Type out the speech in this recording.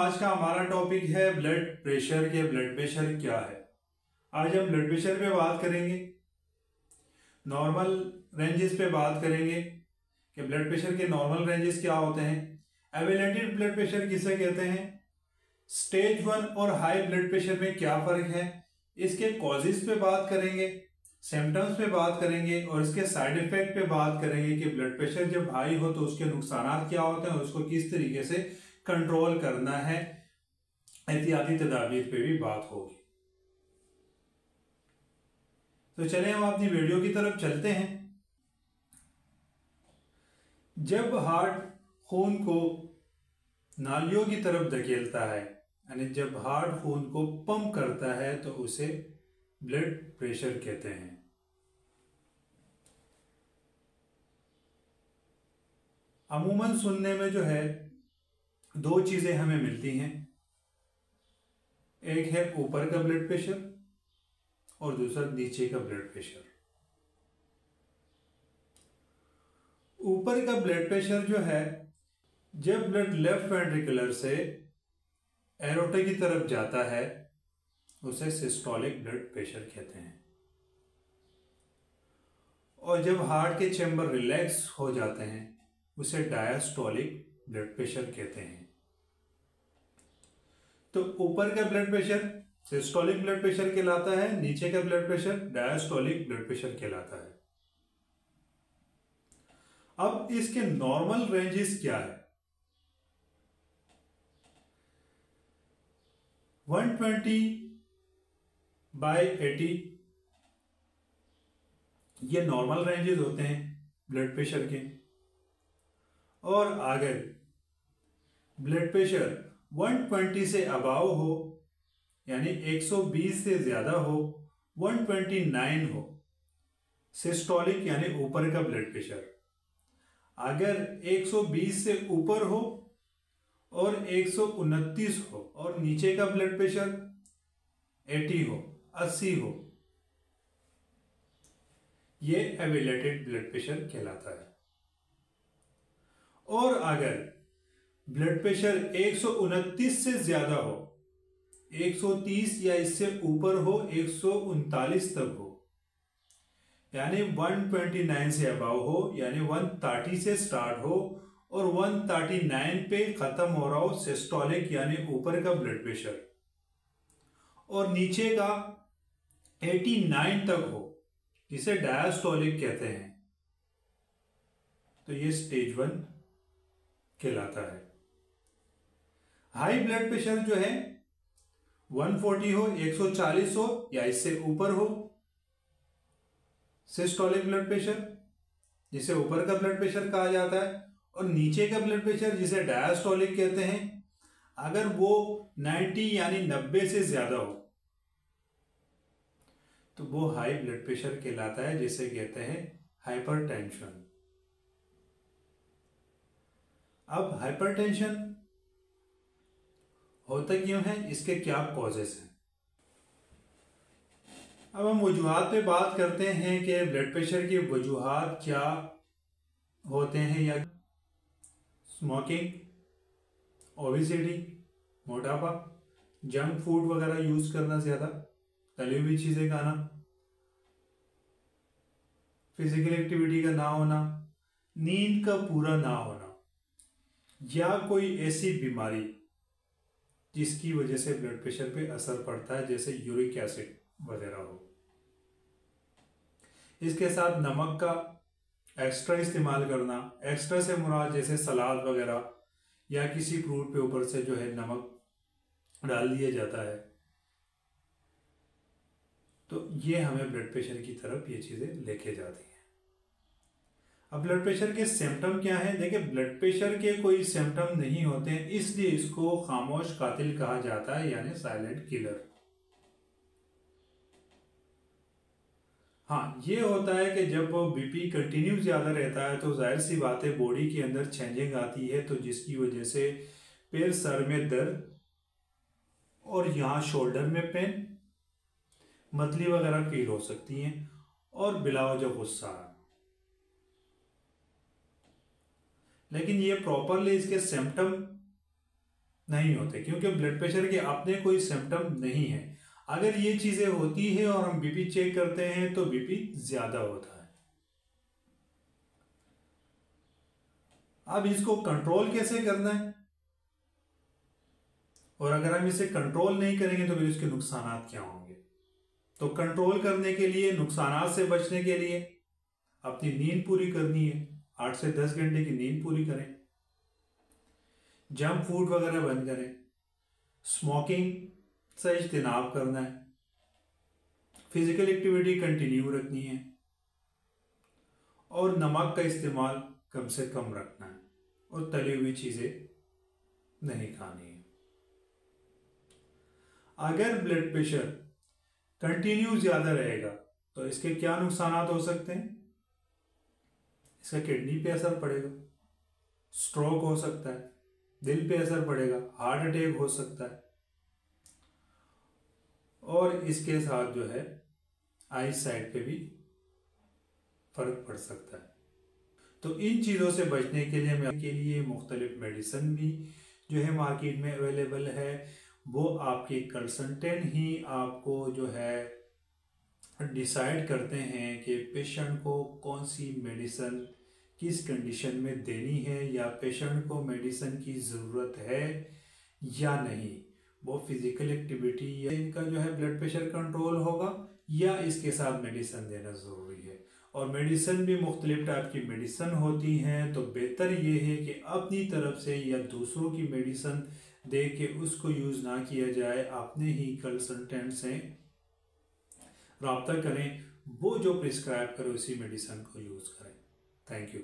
आज का हमारा टॉपिक है ब्लड प्रेशर के ब्लड प्रेशर क्या है। आज हम ब्लड प्रेशर पे बात करेंगे, नॉर्मल रेंजेस पे बात करेंगे कि ब्लड प्रेशर के नॉर्मल रेंजेस क्या होते हैं, एलिवेटेड ब्लड प्रेशर किसे कहते हैं, स्टेज 1 और हाई ब्लड प्रेशर में क्या फर्क है, इसके कॉजेस पे बात करेंगे, सिम्टम्स पे बात करेंगे और इसके साइड इफेक्ट पे बात करेंगे कि ब्लड प्रेशर जब हाई हो तो उसके नुकसान क्या होते हैं और उसको किस तरीके से कंट्रोल करना है। एहतियाती तदाबीर पे भी बात होगी। तो चलें हम अपनी वीडियो की तरफ चलते हैं। जब हार्ट खून को नालियों की तरफ धकेलता है, यानी जब हार्ट खून को पंप करता है तो उसे ब्लड प्रेशर कहते हैं। अमूमन सुनने में जो है दो चीजें हमें मिलती हैं, एक है ऊपर का ब्लड प्रेशर और दूसरा नीचे का ब्लड प्रेशर। ऊपर का ब्लड प्रेशर जो है, जब ब्लड लेफ्ट वेंट्रिकुलर से एरोटा की तरफ जाता है उसे सिस्टोलिक ब्लड प्रेशर कहते हैं, और जब हार्ट के चैम्बर रिलैक्स हो जाते हैं उसे डायस्टोलिक ब्लड प्रेशर कहते हैं। तो ऊपर का blood pressure systolic blood pressure कहलाता है, नीचे का blood pressure diastolic blood pressure कहलाता है। अब इसके नॉर्मल रेंजेस क्या है? 120/80 ये नॉर्मल रेंजेस होते हैं ब्लड प्रेशर के, और अगर ब्लड प्रेशर 120 से अबाव हो, यानी 120 से ज्यादा हो, 129 हो, सिस्टोलिक यानी ऊपर का ब्लड प्रेशर। अगर 120 से ऊपर हो और 129 हो और नीचे का ब्लड प्रेशर 80 हो, 80 हो, ये एलिवेटेड ब्लड प्रेशर कहलाता है। और अगर ब्लड प्रेशर 129 से ज्यादा हो, 130 या इससे ऊपर हो, 139 तक हो, यानी 129 से अबाव हो, यानी 130 से स्टार्ट हो और 139 पे खत्म हो रहा हो, सिस्टोलिक यानी ऊपर का ब्लड प्रेशर, और नीचे का 89 तक हो, जिसे डायस्टोलिक कहते हैं, तो ये स्टेज 1 कहलाता है। हाई ब्लड प्रेशर जो है 140 हो, 140 हो या इससे ऊपर हो, सिस्टोलिक ब्लड प्रेशर जिसे ऊपर का ब्लड प्रेशर कहा जाता है, और नीचे का ब्लड प्रेशर जिसे डायस्टोलिक कहते हैं, अगर वो 90 यानी 90 से ज्यादा हो तो वो हाई ब्लड प्रेशर कहलाता है, जिसे कहते हैं हाइपरटेंशन। अब हाइपरटेंशन होता क्यों है, इसके क्या कॉजेस हैं? अब हम वजूहात पे बात करते हैं कि ब्लड प्रेशर की वजूहात क्या होते हैं। या स्मोकिंग, ओबेसिटी, मोटापा, जंक फूड वगैरह यूज करना, ज्यादा तली हुई चीजें खाना, फिजिकल एक्टिविटी का ना होना, नींद का पूरा ना होना, या कोई ऐसी बीमारी जिसकी वजह से ब्लड प्रेशर पे असर पड़ता है, जैसे यूरिक एसिड वगैरह हो। इसके साथ नमक का एक्स्ट्रा इस्तेमाल करना, एक्स्ट्रा से मुराद जैसे सलाद वगैरह या किसी फ्रूट पे ऊपर से जो है नमक डाल दिया जाता है, तो ये हमें ब्लड प्रेशर की तरफ ये चीजें लेके जाती हैं। अब ब्लड प्रेशर के सिम्टम क्या हैं? देखिए, ब्लड प्रेशर के कोई सिम्टम नहीं होते हैं, इसलिए इसको खामोश कातिल कहा जाता है, यानी साइलेंट किलर। हाँ, ये होता है कि जब बीपी कंटिन्यू ज्यादा रहता है तो जाहिर सी बात है बॉडी के अंदर चेंजिंग आती है, तो जिसकी वजह से फिर सर में दर्द और यहाँ शोल्डर में पेन, मतली वगैरह फील हो सकती हैं, और बिलावजह गुस्सा। लेकिन ये प्रॉपरली इसके सिम्टम नहीं होते, क्योंकि ब्लड प्रेशर के अपने कोई सिम्टम नहीं है। अगर ये चीजें होती है और हम बीपी चेक करते हैं तो बीपी ज्यादा होता है। अब इसको कंट्रोल कैसे करना है, और अगर हम इसे कंट्रोल नहीं करेंगे तो फिर इसके नुकसान क्या होंगे। तो कंट्रोल करने के लिए, नुकसान से बचने के लिए अपनी नींद पूरी करनी है। 8 से 10 घंटे की नींद पूरी करें, जंक फूड वगैरह बंद करें, स्मोकिंग से इज्तिनाब करना है, फिजिकल एक्टिविटी कंटिन्यू रखनी है, और नमक का इस्तेमाल कम से कम रखना है, और तली हुई चीजें नहीं खानी है। अगर ब्लड प्रेशर कंटिन्यू ज्यादा रहेगा तो इसके क्या नुकसान हो सकते हैं। इसका किडनी पे असर पड़ेगा, स्ट्रोक हो सकता है, दिल पे असर पड़ेगा, हार्ट अटैक हो सकता है, और इसके साथ जो है आई साइड पे भी फर्क पड़ सकता है। तो इन चीज़ों से बचने के लिए मुख्तलिफ मेडिसिन भी जो है मार्केट में अवेलेबल है। वो आपके कंसल्टेंट ही आपको जो है डिसाइड करते हैं कि पेशेंट को कौन सी मेडिसिन किस कंडीशन में देनी है, या पेशेंट को मेडिसिन की ज़रूरत है या नहीं। वो फिजिकल एक्टिविटी या इनका जो है ब्लड प्रेशर कंट्रोल होगा, या इसके साथ मेडिसिन देना ज़रूरी है। और मेडिसिन भी मुख्तलिफ टाइप की मेडिसिन होती हैं, तो बेहतर ये है कि अपनी तरफ से या दूसरों की मेडिसिन दे के उसको यूज़ ना किया जाए। अपने ही कंसल्टेंट से रब्ता करें, वो जो प्रिस्क्राइब करे उसी मेडिसिन को यूज़ करें। Thank you.